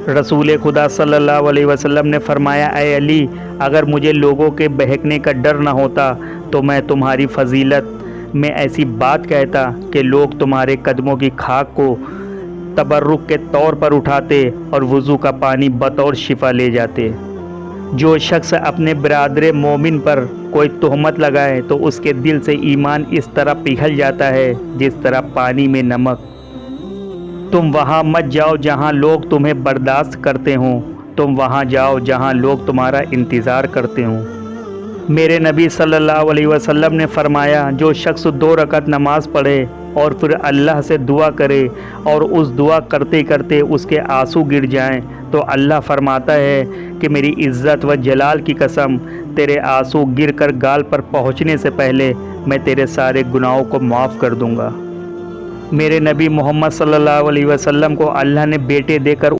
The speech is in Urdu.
رسول خدا صلی اللہ علیہ وسلم نے فرمایا، اے علی، اگر مجھے لوگوں کے بہکنے کا ڈر نہ ہوتا تو میں تمہاری فضیلت میں ایسی بات کہتا کہ لوگ تمہارے قدموں کی خاک کو تبرک کے طور پر اٹھاتے اور وضو کا پانی بطور شفا لے جاتے۔ جو شخص اپنے برادر مومن پر کوئی تہمت لگائے تو اس کے دل سے ایمان اس طرح پگھل جاتا ہے جس طرح پانی میں نمک۔ تم وہاں مت جاؤ جہاں لوگ تمہیں برداشت کرتے ہوں، تم وہاں جاؤ جہاں لوگ تمہارا انتظار کرتے ہوں۔ میرے نبی صلی اللہ علیہ وسلم نے فرمایا، جو شخص 2 رکعت نماز پڑھے اور پھر اللہ سے دعا کرے اور اس دعا کرتے کرتے اس کے آنسو گر جائیں تو اللہ فرماتا ہے کہ میری عزت و جلال کی قسم، تیرے آنسو گر کر گال پر پہنچنے سے پہلے میں تیرے سارے گناہوں کو معاف کر دوں گا۔ میرے نبی محمد صلی اللہ علیہ وسلم کو اللہ نے بیٹے دے کر